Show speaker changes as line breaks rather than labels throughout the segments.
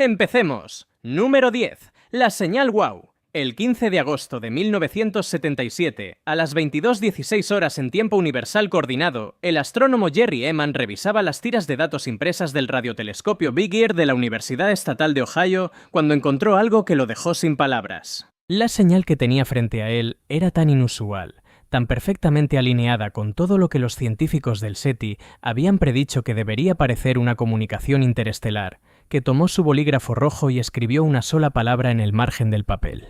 ¡Empecemos! Número 10. La señal WOW. El 15 de agosto de 1977, a las 22:16 horas en tiempo universal coordinado, el astrónomo Jerry Ehman revisaba las tiras de datos impresas del radiotelescopio Big Ear de la Universidad Estatal de Ohio cuando encontró algo que lo dejó sin palabras. La señal que tenía frente a él era tan inusual, tan perfectamente alineada con todo lo que los científicos del SETI habían predicho que debería parecer una comunicación interestelar, que tomó su bolígrafo rojo y escribió una sola palabra en el margen del papel.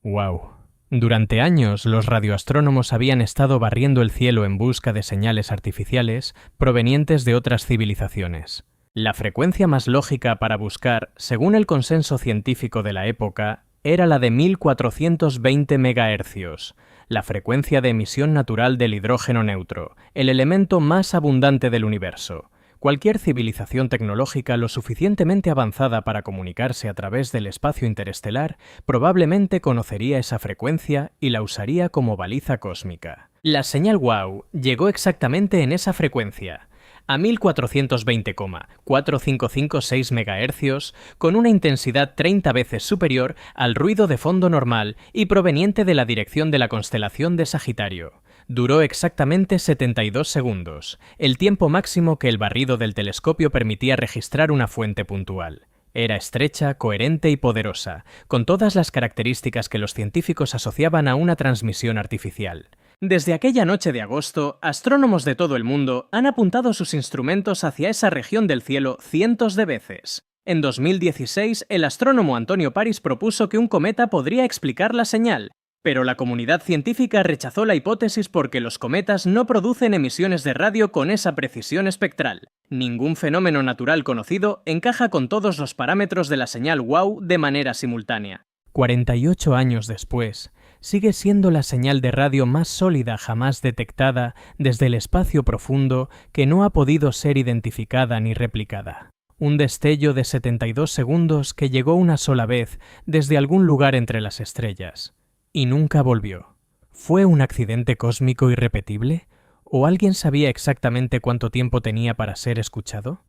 ¡Wow! Durante años, los radioastrónomos habían estado barriendo el cielo en busca de señales artificiales provenientes de otras civilizaciones. La frecuencia más lógica para buscar, según el consenso científico de la época, era la de 1420 MHz, la frecuencia de emisión natural del hidrógeno neutro, el elemento más abundante del universo. Cualquier civilización tecnológica lo suficientemente avanzada para comunicarse a través del espacio interestelar probablemente conocería esa frecuencia y la usaría como baliza cósmica. La señal WOW llegó exactamente en esa frecuencia, a 1420,4556 MHz, con una intensidad 30 veces superior al ruido de fondo normal y proveniente de la dirección de la constelación de Sagitario. Duró exactamente 72 segundos, el tiempo máximo que el barrido del telescopio permitía registrar una fuente puntual. Era estrecha, coherente y poderosa, con todas las características que los científicos asociaban a una transmisión artificial. Desde aquella noche de agosto, astrónomos de todo el mundo han apuntado sus instrumentos hacia esa región del cielo cientos de veces. En 2016, el astrónomo Antonio Paris propuso que un cometa podría explicar la señal, pero la comunidad científica rechazó la hipótesis porque los cometas no producen emisiones de radio con esa precisión espectral. Ningún fenómeno natural conocido encaja con todos los parámetros de la señal WOW de manera simultánea. 48 años después, sigue siendo la señal de radio más sólida jamás detectada desde el espacio profundo que no ha podido ser identificada ni replicada. Un destello de 72 segundos que llegó una sola vez desde algún lugar entre las estrellas. Y nunca volvió. ¿Fue un accidente cósmico irrepetible? ¿O alguien sabía exactamente cuánto tiempo tenía para ser escuchado?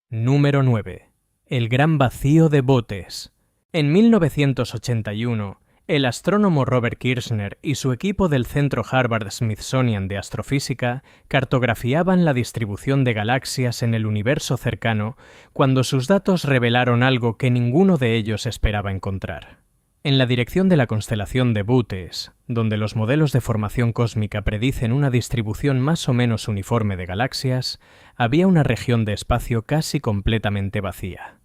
Número 9. El gran vacío de Bootes. En 1981, el astrónomo Robert Kirshner y su equipo del Centro Harvard-Smithsonian de Astrofísica cartografiaban la distribución de galaxias en el universo cercano cuando sus datos revelaron algo que ninguno de ellos esperaba encontrar. En la dirección de la constelación de Bootes, donde los modelos de formación cósmica predicen una distribución más o menos uniforme de galaxias, había una región de espacio casi completamente vacía.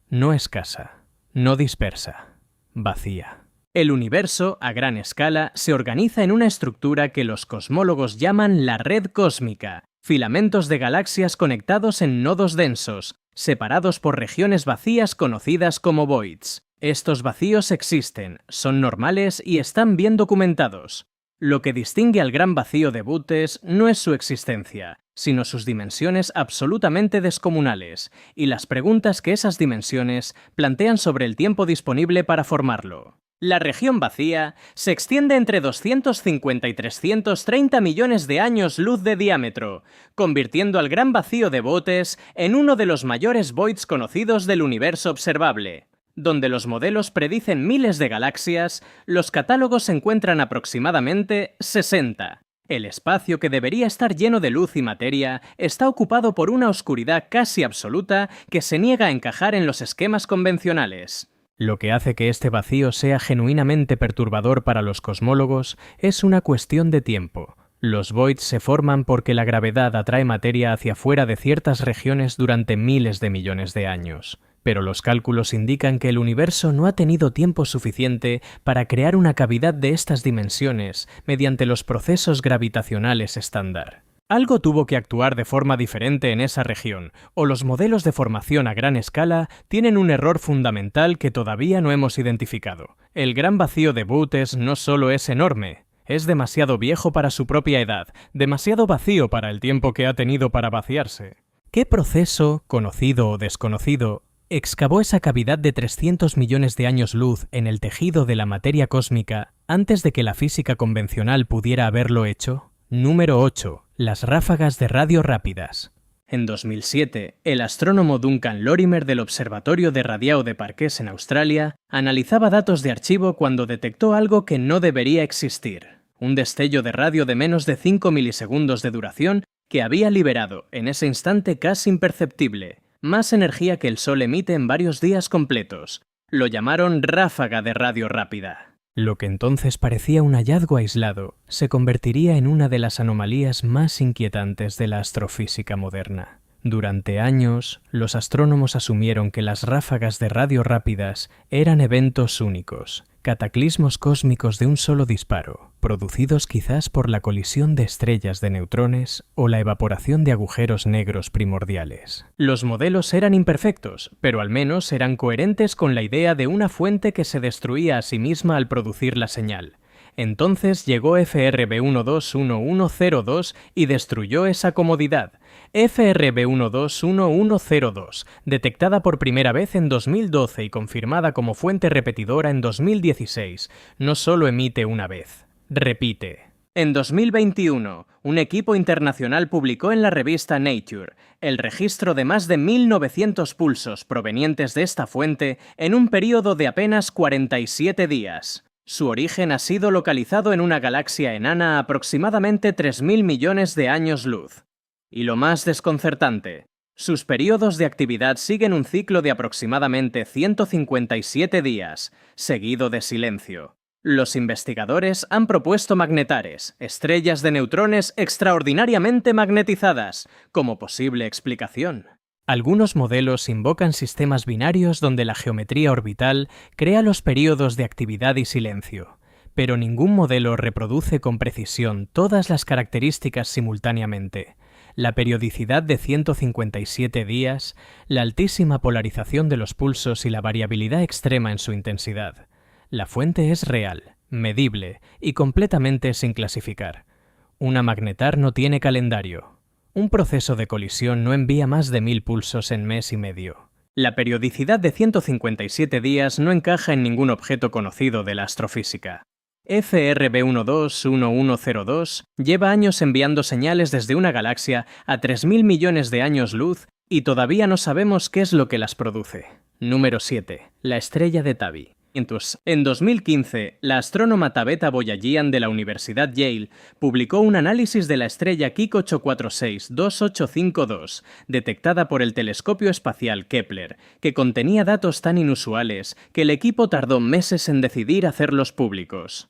No escasa, no dispersa, vacía. El universo, a gran escala, se organiza en una estructura que los cosmólogos llaman la red cósmica, filamentos de galaxias conectados en nodos densos, separados por regiones vacías conocidas como voids. Estos vacíos existen, son normales y están bien documentados. Lo que distingue al gran vacío de Bootes no es su existencia, sino sus dimensiones absolutamente descomunales y las preguntas que esas dimensiones plantean sobre el tiempo disponible para formarlo. La región vacía se extiende entre 250 y 330 millones de años luz de diámetro, convirtiendo al gran vacío de Bootes en uno de los mayores voids conocidos del universo observable. Donde los modelos predicen miles de galaxias, los catálogos encuentran aproximadamente 60. El espacio que debería estar lleno de luz y materia está ocupado por una oscuridad casi absoluta que se niega a encajar en los esquemas convencionales. Lo que hace que este vacío sea genuinamente perturbador para los cosmólogos es una cuestión de tiempo. Los voids se forman porque la gravedad atrae materia hacia fuera de ciertas regiones durante miles de millones de años. Pero los cálculos indican que el universo no ha tenido tiempo suficiente para crear una cavidad de estas dimensiones mediante los procesos gravitacionales estándar. Algo tuvo que actuar de forma diferente en esa región, o los modelos de formación a gran escala tienen un error fundamental que todavía no hemos identificado. El gran vacío de Bootes no solo es enorme, es demasiado viejo para su propia edad, demasiado vacío para el tiempo que ha tenido para vaciarse. ¿Qué proceso, conocido o desconocido, excavó esa cavidad de 300 millones de años luz en el tejido de la materia cósmica antes de que la física convencional pudiera haberlo hecho? Número 8. Las ráfagas de radio rápidas. En 2007, el astrónomo Duncan Lorimer del Observatorio de Radiao de Parkes en Australia analizaba datos de archivo cuando detectó algo que no debería existir: un destello de radio de menos de 5 milisegundos de duración que había liberado, en ese instante casi imperceptible, más energía que el Sol emite en varios días completos. Lo llamaron ráfaga de radio rápida. Lo que entonces parecía un hallazgo aislado se convertiría en una de las anomalías más inquietantes de la astrofísica moderna. Durante años, los astrónomos asumieron que las ráfagas de radio rápidas eran eventos únicos, cataclismos cósmicos de un solo disparo, producidos quizás por la colisión de estrellas de neutrones o la evaporación de agujeros negros primordiales. Los modelos eran imperfectos, pero al menos eran coherentes con la idea de una fuente que se destruía a sí misma al producir la señal. Entonces llegó FRB 121102 y destruyó esa comodidad. FRB 121102, detectada por primera vez en 2012 y confirmada como fuente repetidora en 2016, no solo emite una vez, repite. En 2021, un equipo internacional publicó en la revista Nature el registro de más de 1.900 pulsos provenientes de esta fuente en un período de apenas 47 días. Su origen ha sido localizado en una galaxia enana a aproximadamente 3.000 millones de años luz. Y lo más desconcertante, sus períodos de actividad siguen un ciclo de aproximadamente 157 días, seguido de silencio. Los investigadores han propuesto magnetares, estrellas de neutrones extraordinariamente magnetizadas, como posible explicación. Algunos modelos invocan sistemas binarios donde la geometría orbital crea los períodos de actividad y silencio, pero ningún modelo reproduce con precisión todas las características simultáneamente. La periodicidad de 157 días, la altísima polarización de los pulsos y la variabilidad extrema en su intensidad. La fuente es real, medible y completamente sin clasificar. Una magnetar no tiene calendario. Un proceso de colisión no envía más de 1.000 pulsos en mes y medio. La periodicidad de 157 días no encaja en ningún objeto conocido de la astrofísica. FRB 121102 lleva años enviando señales desde una galaxia a 3.000 millones de años luz y todavía no sabemos qué es lo que las produce. Número 7. La estrella de Tabi. En 2015, la astrónoma Tabeta Boyajian de la Universidad Yale publicó un análisis de la estrella Kik 846-2852, detectada por el telescopio espacial Kepler, que contenía datos tan inusuales que el equipo tardó meses en decidir hacerlos públicos.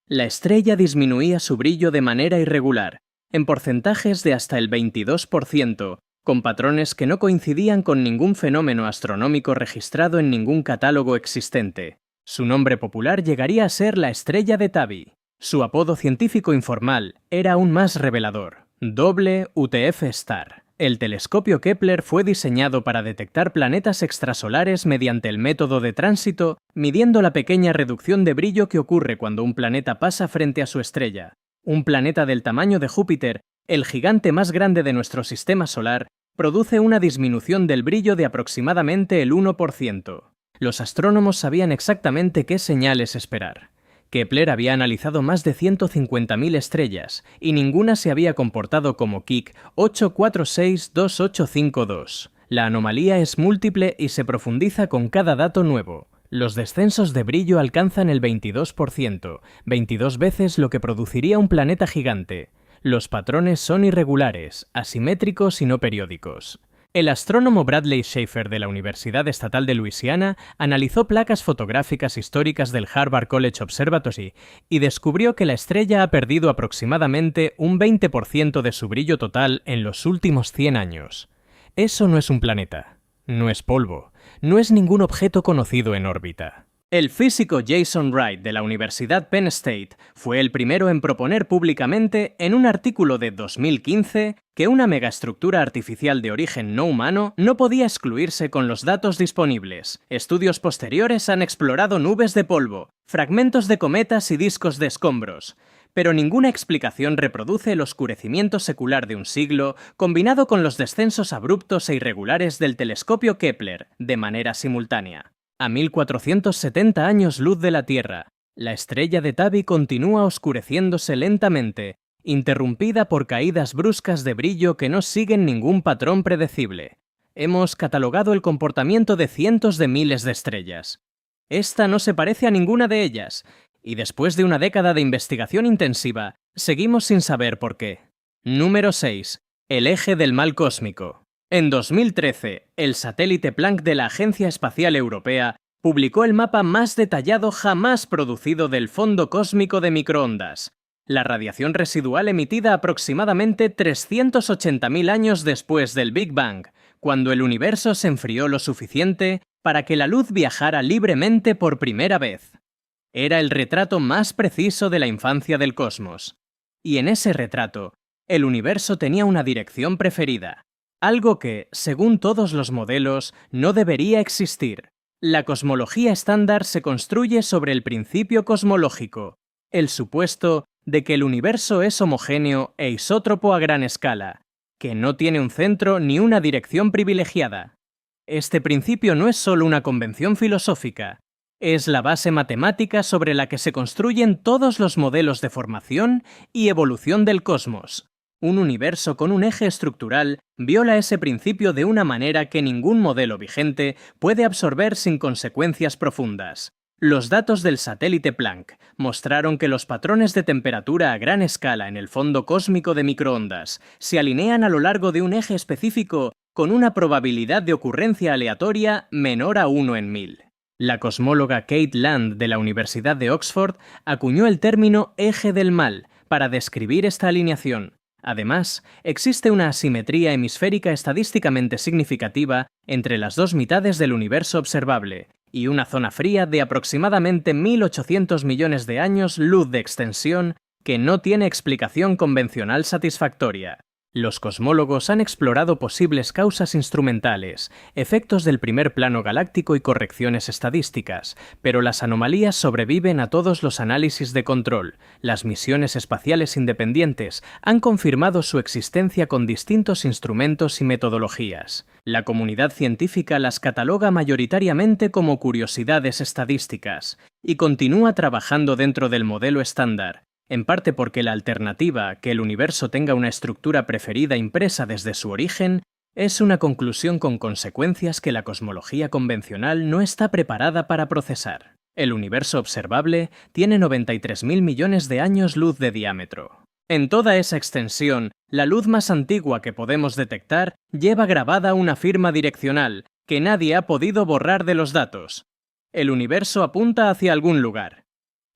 La estrella disminuía su brillo de manera irregular, en porcentajes de hasta el 22%, con patrones que no coincidían con ningún fenómeno astronómico registrado en ningún catálogo existente. Su nombre popular llegaría a ser la estrella de Tabi. Su apodo científico informal era aún más revelador: Doble UTF Star. El telescopio Kepler fue diseñado para detectar planetas extrasolares mediante el método de tránsito, midiendo la pequeña reducción de brillo que ocurre cuando un planeta pasa frente a su estrella. Un planeta del tamaño de Júpiter, el gigante más grande de nuestro sistema solar, produce una disminución del brillo de aproximadamente el 1%. Los astrónomos sabían exactamente qué señales esperar. Kepler había analizado más de 150.000 estrellas y ninguna se había comportado como Kik 846-2852. La anomalía es múltiple y se profundiza con cada dato nuevo. Los descensos de brillo alcanzan el 22%, 22 veces lo que produciría un planeta gigante. Los patrones son irregulares, asimétricos y no periódicos. El astrónomo Bradley Schaeffer de la Universidad Estatal de Luisiana analizó placas fotográficas históricas del Harvard College Observatory y descubrió que la estrella ha perdido aproximadamente un 20% de su brillo total en los últimos 100 años. Eso no es un planeta, no es polvo, no es ningún objeto conocido en órbita. El físico Jason Wright de la Universidad Penn State fue el primero en proponer públicamente, en un artículo de 2015, que una megaestructura artificial de origen no humano no podía excluirse con los datos disponibles. Estudios posteriores han explorado nubes de polvo, fragmentos de cometas y discos de escombros, pero ninguna explicación reproduce el oscurecimiento secular de un siglo combinado con los descensos abruptos e irregulares del telescopio Kepler de manera simultánea. A 1470 años luz de la Tierra, la estrella de Tabi continúa oscureciéndose lentamente, interrumpida por caídas bruscas de brillo que no siguen ningún patrón predecible. Hemos catalogado el comportamiento de cientos de miles de estrellas. Esta no se parece a ninguna de ellas, y después de una década de investigación intensiva, seguimos sin saber por qué. Número 6. El eje del mal cósmico. En 2013, el satélite Planck de la Agencia Espacial Europea publicó el mapa más detallado jamás producido del fondo cósmico de microondas, la radiación residual emitida aproximadamente 380.000 años después del Big Bang, cuando el universo se enfrió lo suficiente para que la luz viajara libremente por primera vez. Era el retrato más preciso de la infancia del cosmos. Y en ese retrato, el universo tenía una dirección preferida, algo que, según todos los modelos, no debería existir. La cosmología estándar se construye sobre el principio cosmológico, el supuesto de que el universo es homogéneo e isótropo a gran escala, que no tiene un centro ni una dirección privilegiada. Este principio no es solo una convención filosófica, es la base matemática sobre la que se construyen todos los modelos de formación y evolución del cosmos. Un universo con un eje estructural viola ese principio de una manera que ningún modelo vigente puede absorber sin consecuencias profundas. Los datos del satélite Planck mostraron que los patrones de temperatura a gran escala en el fondo cósmico de microondas se alinean a lo largo de un eje específico con una probabilidad de ocurrencia aleatoria menor a 1 en 1000. La cosmóloga Kate Land de la Universidad de Oxford acuñó el término eje del mal para describir esta alineación. Además, existe una asimetría hemisférica estadísticamente significativa entre las dos mitades del universo observable y una zona fría de aproximadamente 1.800 millones de años luz de extensión que no tiene explicación convencional satisfactoria. Los cosmólogos han explorado posibles causas instrumentales, efectos del primer plano galáctico y correcciones estadísticas, pero las anomalías sobreviven a todos los análisis de control. Las misiones espaciales independientes han confirmado su existencia con distintos instrumentos y metodologías. La comunidad científica las cataloga mayoritariamente como curiosidades estadísticas y continúa trabajando dentro del modelo estándar, en parte porque la alternativa, que el universo tenga una estructura preferida impresa desde su origen, es una conclusión con consecuencias que la cosmología convencional no está preparada para procesar. El universo observable tiene 93.000 millones de años luz de diámetro. En toda esa extensión, la luz más antigua que podemos detectar lleva grabada una firma direccional que nadie ha podido borrar de los datos. El universo apunta hacia algún lugar.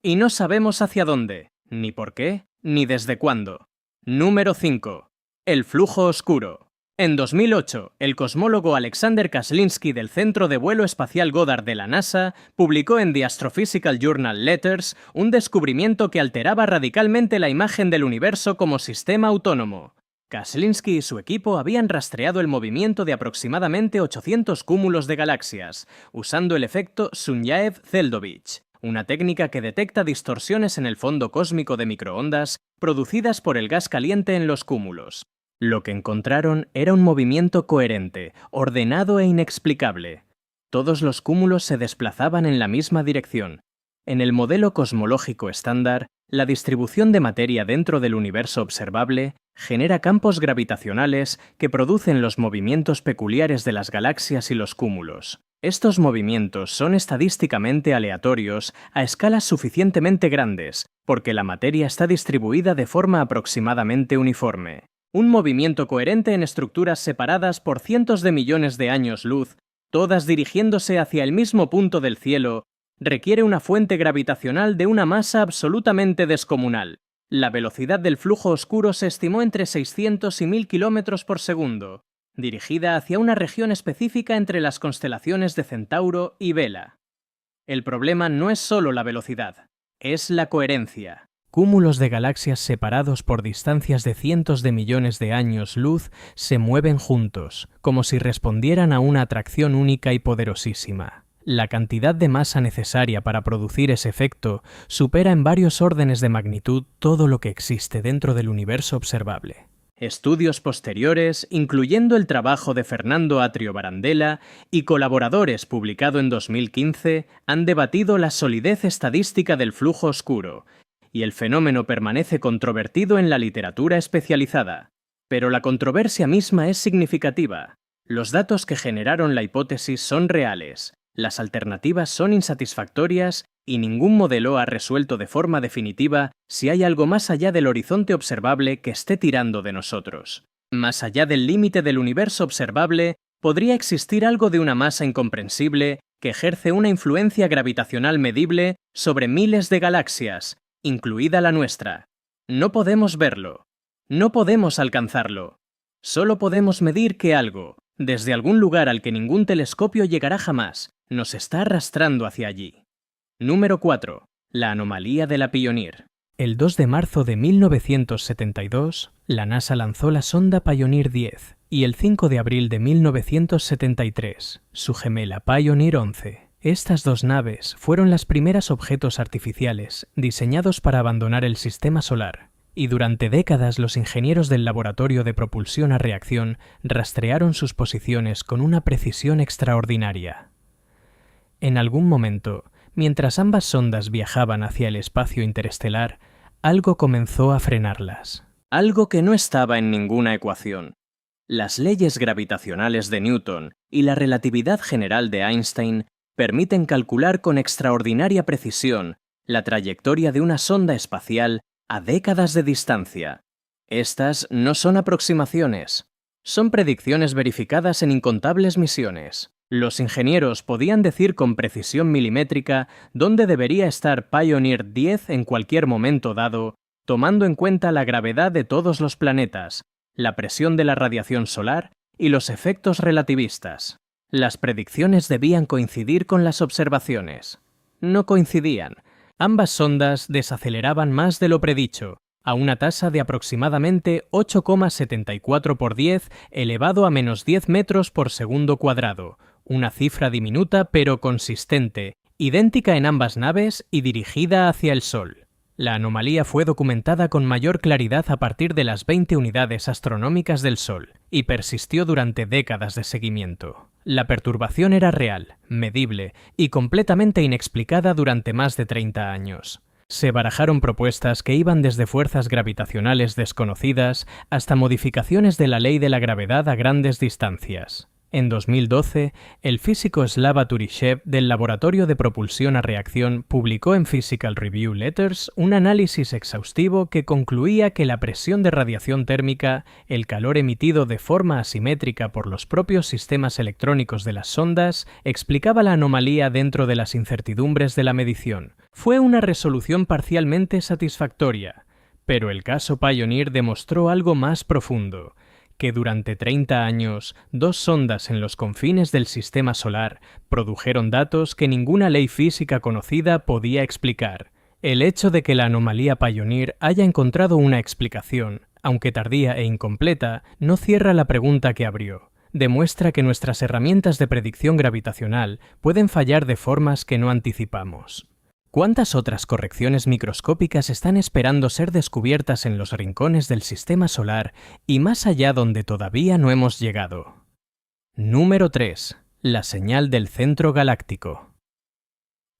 Y no sabemos hacia dónde. Ni por qué, ni desde cuándo. Número 5. El flujo oscuro. En 2008, el cosmólogo Alexander Kaslinsky del Centro de Vuelo Espacial Goddard de la NASA publicó en The Astrophysical Journal Letters un descubrimiento que alteraba radicalmente la imagen del universo como sistema autónomo. Kaslinsky y su equipo habían rastreado el movimiento de aproximadamente 800 cúmulos de galaxias, usando el efecto Sunyaev-Zeldovich, una técnica que detecta distorsiones en el fondo cósmico de microondas producidas por el gas caliente en los cúmulos. Lo que encontraron era un movimiento coherente, ordenado e inexplicable. Todos los cúmulos se desplazaban en la misma dirección. En el modelo cosmológico estándar, la distribución de materia dentro del universo observable genera campos gravitacionales que producen los movimientos peculiares de las galaxias y los cúmulos. Estos movimientos son estadísticamente aleatorios a escalas suficientemente grandes, porque la materia está distribuida de forma aproximadamente uniforme. Un movimiento coherente en estructuras separadas por cientos de millones de años luz, todas dirigiéndose hacia el mismo punto del cielo, requiere una fuente gravitacional de una masa absolutamente descomunal. La velocidad del flujo oscuro se estimó entre 600 y 1000 km por segundo. Dirigida hacia una región específica entre las constelaciones de Centauro y Vela. El problema no es solo la velocidad, es la coherencia. Cúmulos de galaxias separados por distancias de cientos de millones de años luz se mueven juntos, como si respondieran a una atracción única y poderosísima. La cantidad de masa necesaria para producir ese efecto supera en varios órdenes de magnitud todo lo que existe dentro del universo observable. Estudios posteriores, incluyendo el trabajo de Fernando Atrio Barandella y colaboradores publicado en 2015, han debatido la solidez estadística del flujo oscuro y el fenómeno permanece controvertido en la literatura especializada. Pero la controversia misma es significativa. Los datos que generaron la hipótesis son reales, las alternativas son insatisfactorias y ningún modelo ha resuelto de forma definitiva si hay algo más allá del horizonte observable que esté tirando de nosotros. Más allá del límite del universo observable, podría existir algo de una masa incomprensible que ejerce una influencia gravitacional medible sobre miles de galaxias, incluida la nuestra. No podemos verlo. No podemos alcanzarlo. Solo podemos medir que algo, desde algún lugar al que ningún telescopio llegará jamás, nos está arrastrando hacia allí. Número 4. La anomalía de la Pioneer. El 2 de marzo de 1972, la NASA lanzó la sonda Pioneer 10 y el 5 de abril de 1973, su gemela Pioneer 11. Estas dos naves fueron los primeros objetos artificiales diseñados para abandonar el sistema solar, y durante décadas los ingenieros del Laboratorio de Propulsión a Reacción rastrearon sus posiciones con una precisión extraordinaria. En algún momento, mientras ambas sondas viajaban hacia el espacio interestelar, algo comenzó a frenarlas. Algo que no estaba en ninguna ecuación. Las leyes gravitacionales de Newton y la relatividad general de Einstein permiten calcular con extraordinaria precisión la trayectoria de una sonda espacial a décadas de distancia. Estas no son aproximaciones, son predicciones verificadas en incontables misiones. Los ingenieros podían decir con precisión milimétrica dónde debería estar Pioneer 10 en cualquier momento dado, tomando en cuenta la gravedad de todos los planetas, la presión de la radiación solar y los efectos relativistas. Las predicciones debían coincidir con las observaciones. No coincidían. Ambas sondas desaceleraban más de lo predicho, a una tasa de aproximadamente 8,74 por 10 elevado a menos 10 metros por segundo cuadrado, una cifra diminuta pero consistente, idéntica en ambas naves y dirigida hacia el Sol. La anomalía fue documentada con mayor claridad a partir de las 20 unidades astronómicas del Sol y persistió durante décadas de seguimiento. La perturbación era real, medible y completamente inexplicada durante más de 30 años. Se barajaron propuestas que iban desde fuerzas gravitacionales desconocidas hasta modificaciones de la ley de la gravedad a grandes distancias. En 2012, el físico Slava Turishev del Laboratorio de Propulsión a Reacción publicó en Physical Review Letters un análisis exhaustivo que concluía que la presión de radiación térmica, el calor emitido de forma asimétrica por los propios sistemas electrónicos de las sondas, explicaba la anomalía dentro de las incertidumbres de la medición. Fue una resolución parcialmente satisfactoria, pero el caso Pioneer demostró algo más profundo, que durante 30 años, dos sondas en los confines del sistema solar produjeron datos que ninguna ley física conocida podía explicar. El hecho de que la anomalía Pioneer haya encontrado una explicación, aunque tardía e incompleta, no cierra la pregunta que abrió. Demuestra que nuestras herramientas de predicción gravitacional pueden fallar de formas que no anticipamos. ¿Cuántas otras correcciones microscópicas están esperando ser descubiertas en los rincones del sistema solar y más allá donde todavía no hemos llegado? Número 3. La señal del centro galáctico.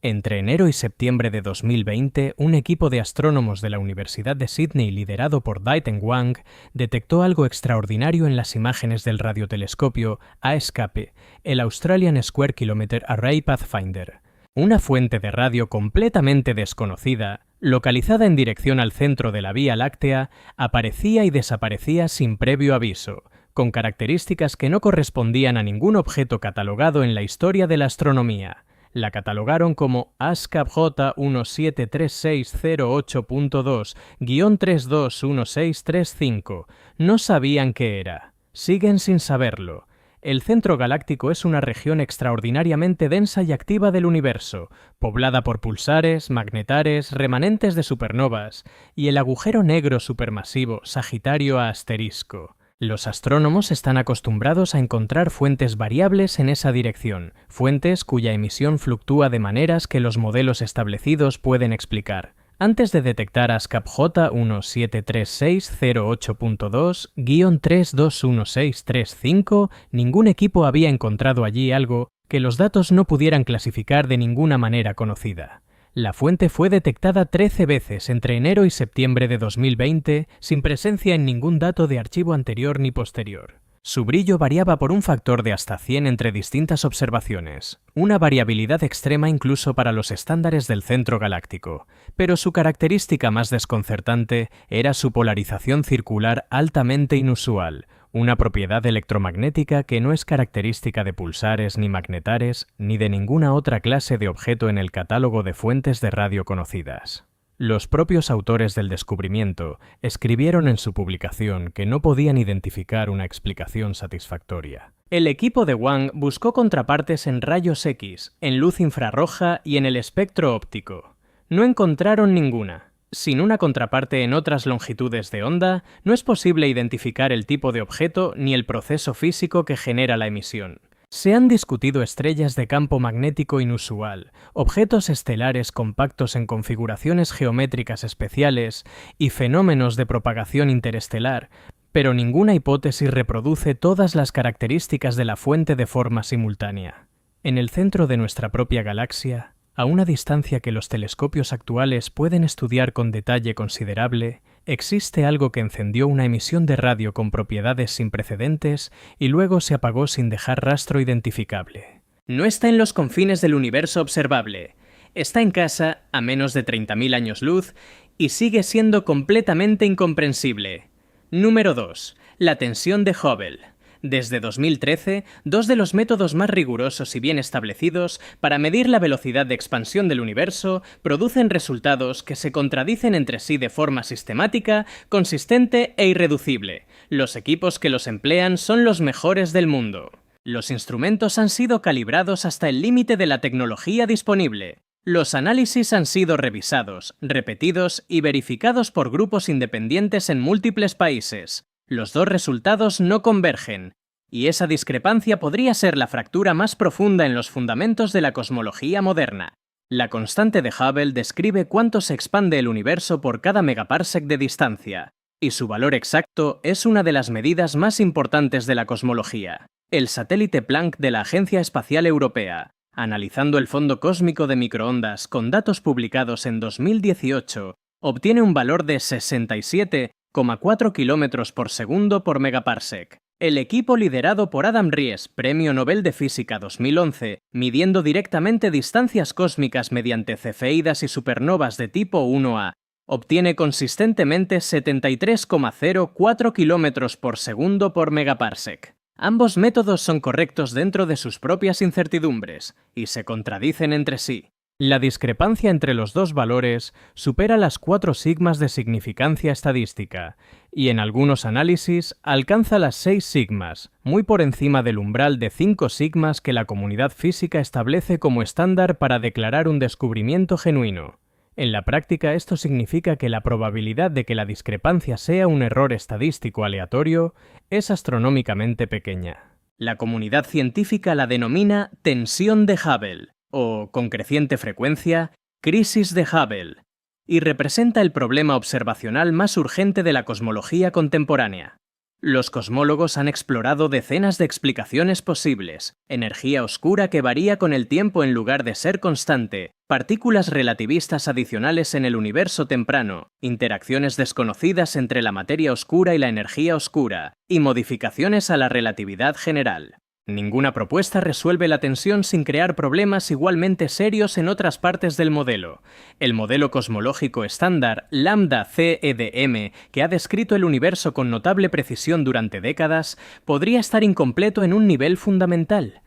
Entre enero y septiembre de 2020, un equipo de astrónomos de la Universidad de Sydney liderado por Daiten Wang detectó algo extraordinario en las imágenes del radiotelescopio ASCAPE, el Australian Square Kilometre Array Pathfinder. Una fuente de radio completamente desconocida, localizada en dirección al centro de la Vía Láctea, aparecía y desaparecía sin previo aviso, con características que no correspondían a ningún objeto catalogado en la historia de la astronomía. La catalogaron como ASCAP J17368.2-321635. No sabían qué era. Siguen sin saberlo. El centro galáctico es una región extraordinariamente densa y activa del universo, poblada por pulsares, magnetares, remanentes de supernovas y el agujero negro supermasivo Sagitario A asterisco. Los astrónomos están acostumbrados a encontrar fuentes variables en esa dirección, fuentes cuya emisión fluctúa de maneras que los modelos establecidos pueden explicar. Antes de detectar ASCAP J17368.2-321635, ningún equipo había encontrado allí algo que los datos no pudieran clasificar de ninguna manera conocida. La fuente fue detectada 13 veces entre enero y septiembre de 2020 sin presencia en ningún dato de archivo anterior ni posterior. Su brillo variaba por un factor de hasta 100 entre distintas observaciones, una variabilidad extrema incluso para los estándares del centro galáctico, pero su característica más desconcertante era su polarización circular altamente inusual, una propiedad electromagnética que no es característica de pulsares ni magnetares ni de ninguna otra clase de objeto en el catálogo de fuentes de radio conocidas. Los propios autores del descubrimiento escribieron en su publicación que no podían identificar una explicación satisfactoria. El equipo de Wang buscó contrapartes en rayos X, en luz infrarroja y en el espectro óptico. No encontraron ninguna. Sin una contraparte en otras longitudes de onda, no es posible identificar el tipo de objeto ni el proceso físico que genera la emisión. Se han discutido estrellas de campo magnético inusual, objetos estelares compactos en configuraciones geométricas especiales y fenómenos de propagación interestelar, pero ninguna hipótesis reproduce todas las características de la fuente de forma simultánea. En el centro de nuestra propia galaxia, a una distancia que los telescopios actuales pueden estudiar con detalle considerable, existe algo que encendió una emisión de radio con propiedades sin precedentes y luego se apagó sin dejar rastro identificable. No está en los confines del universo observable. Está en casa, a menos de 30.000 años luz, y sigue siendo completamente incomprensible. Número 2. La tensión de Hubble. Desde 2013, dos de los métodos más rigurosos y bien establecidos para medir la velocidad de expansión del universo producen resultados que se contradicen entre sí de forma sistemática, consistente e irreducible. Los equipos que los emplean son los mejores del mundo. Los instrumentos han sido calibrados hasta el límite de la tecnología disponible. Los análisis han sido revisados, repetidos y verificados por grupos independientes en múltiples países. Los dos resultados no convergen, y esa discrepancia podría ser la fractura más profunda en los fundamentos de la cosmología moderna. La constante de Hubble describe cuánto se expande el universo por cada megaparsec de distancia, y su valor exacto es una de las medidas más importantes de la cosmología. El satélite Planck de la Agencia Espacial Europea, analizando el fondo cósmico de microondas con datos publicados en 2018, obtiene un valor de 67,4 km por segundo por megaparsec. El equipo liderado por Adam Ries, Premio Nobel de Física 2011, midiendo directamente distancias cósmicas mediante cefeidas y supernovas de tipo 1A, obtiene consistentemente 73,04 km por segundo por megaparsec. Ambos métodos son correctos dentro de sus propias incertidumbres y se contradicen entre sí. La discrepancia entre los dos valores supera las 4 sigmas de significancia estadística y en algunos análisis alcanza las 6 sigmas, muy por encima del umbral de 5 sigmas que la comunidad física establece como estándar para declarar un descubrimiento genuino. En la práctica, esto significa que la probabilidad de que la discrepancia sea un error estadístico aleatorio es astronómicamente pequeña. La comunidad científica la denomina tensión de Hubble, o, con creciente frecuencia, crisis de Hubble, y representa el problema observacional más urgente de la cosmología contemporánea. Los cosmólogos han explorado decenas de explicaciones posibles: energía oscura que varía con el tiempo en lugar de ser constante, partículas relativistas adicionales en el universo temprano, interacciones desconocidas entre la materia oscura y la energía oscura, y modificaciones a la relatividad general. Ninguna propuesta resuelve la tensión sin crear problemas igualmente serios en otras partes del modelo. El modelo cosmológico estándar Lambda CEDM, que ha descrito el universo con notable precisión durante décadas, podría estar incompleto en un nivel fundamental.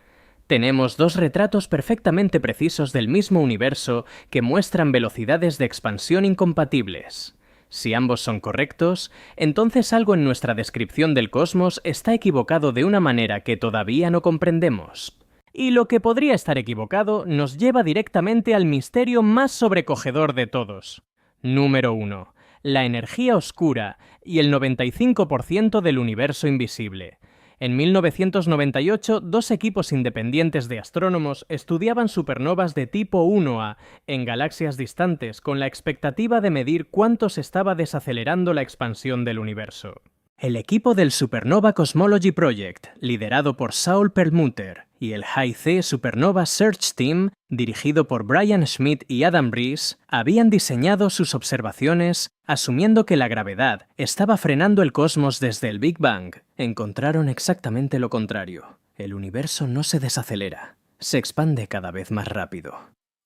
Tenemos dos retratos perfectamente precisos del mismo universo que muestran velocidades de expansión incompatibles. Si ambos son correctos, entonces algo en nuestra descripción del cosmos está equivocado de una manera que todavía no comprendemos. Y lo que podría estar equivocado nos lleva directamente al misterio más sobrecogedor de todos. Número 1. La energía oscura y el 95% del universo invisible. En 1998, dos equipos independientes de astrónomos estudiaban supernovas de tipo 1A en galaxias distantes con la expectativa de medir cuánto se estaba desacelerando la expansión del universo. El equipo del Supernova Cosmology Project, liderado por Saul Perlmutter, y el High-C Supernova Search Team, dirigido por Brian Schmidt y Adam Rees, habían diseñado sus observaciones asumiendo que la gravedad estaba frenando el cosmos desde el Big Bang. Encontraron exactamente lo contrario. El universo no se desacelera, se expande cada vez más rápido.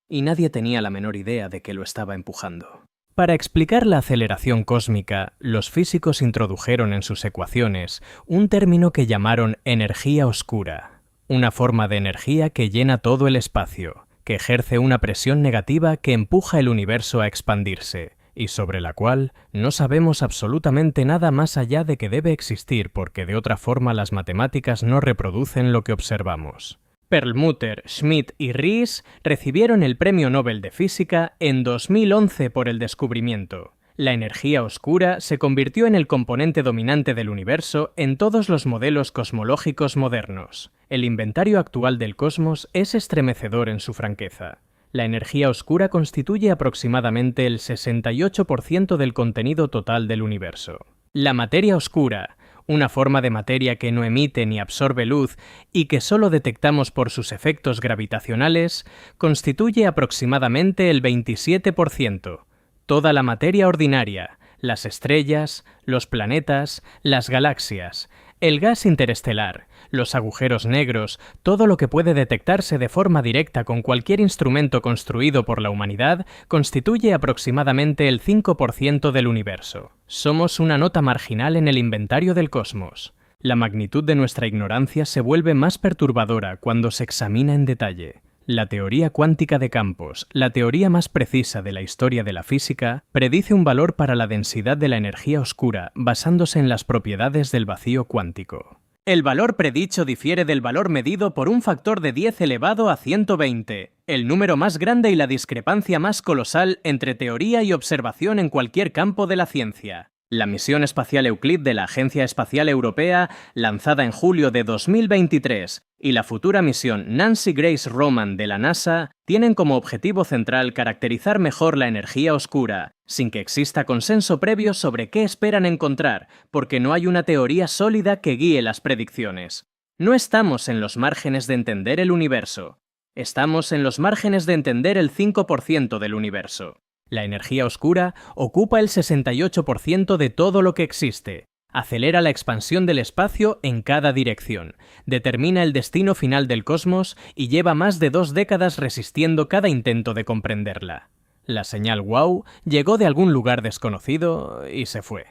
Y nadie tenía la menor idea de que lo estaba empujando. Para explicar la aceleración cósmica, los físicos introdujeron en sus ecuaciones un término que llamaron energía oscura, una forma de energía que llena todo el espacio, que ejerce una presión negativa que empuja el universo a expandirse, y sobre la cual no sabemos absolutamente nada más allá de que debe existir porque de otra forma las matemáticas no reproducen lo que observamos. Perlmutter, Schmidt y Rees recibieron el Premio Nobel de Física en 2011 por el descubrimiento. La energía oscura se convirtió en el componente dominante del universo en todos los modelos cosmológicos modernos. El inventario actual del cosmos es estremecedor en su franqueza. La energía oscura constituye aproximadamente el 68% del contenido total del universo. La materia oscura, una forma de materia que no emite ni absorbe luz y que solo detectamos por sus efectos gravitacionales, constituye aproximadamente el 27%. Toda la materia ordinaria, las estrellas, los planetas, las galaxias, el gas interestelar, los agujeros negros, todo lo que puede detectarse de forma directa con cualquier instrumento construido por la humanidad, constituye aproximadamente el 5% del universo. Somos una nota marginal en el inventario del cosmos. La magnitud de nuestra ignorancia se vuelve más perturbadora cuando se examina en detalle. La teoría cuántica de campos, la teoría más precisa de la historia de la física, predice un valor para la densidad de la energía oscura basándose en las propiedades del vacío cuántico. El valor predicho difiere del valor medido por un factor de 10 elevado a 120, el número más grande y la discrepancia más colosal entre teoría y observación en cualquier campo de la ciencia. La misión espacial Euclid de la Agencia Espacial Europea, lanzada en julio de 2023, y la futura misión Nancy Grace Roman de la NASA tienen como objetivo central caracterizar mejor la energía oscura, sin que exista consenso previo sobre qué esperan encontrar, porque no hay una teoría sólida que guíe las predicciones. No estamos en los márgenes de entender el universo. Estamos en los márgenes de entender el 5% del universo. La energía oscura ocupa el 68% de todo lo que existe, acelera la expansión del espacio en cada dirección, determina el destino final del cosmos y lleva más de 2 décadas resistiendo cada intento de comprenderla. La señal wow llegó de algún lugar desconocido y se fue.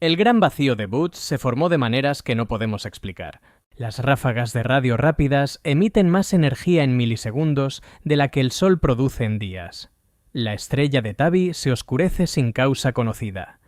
El gran vacío de Boots se formó de maneras que no podemos explicar. Las ráfagas de radio rápidas emiten más energía en milisegundos de la que el Sol produce en días. La estrella de Tabi se oscurece sin causa conocida.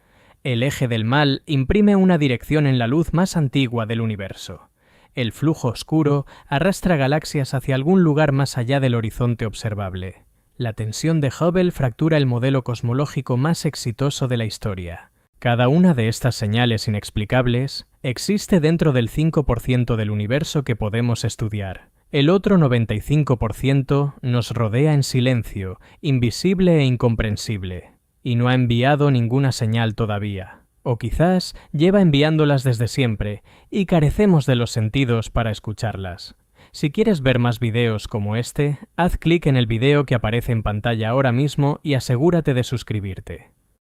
El eje del mal imprime una dirección en la luz más antigua del universo. El flujo oscuro arrastra galaxias hacia algún lugar más allá del horizonte observable. La tensión de Hubble fractura el modelo cosmológico más exitoso de la historia. Cada una de estas señales inexplicables existe dentro del 5% del universo que podemos estudiar. El otro 95% nos rodea en silencio, invisible e incomprensible, y no ha enviado ninguna señal todavía. O quizás lleva enviándolas desde siempre, y carecemos de los sentidos para escucharlas. Si quieres ver más videos como este, haz clic en el video que aparece en pantalla ahora mismo y asegúrate de suscribirte.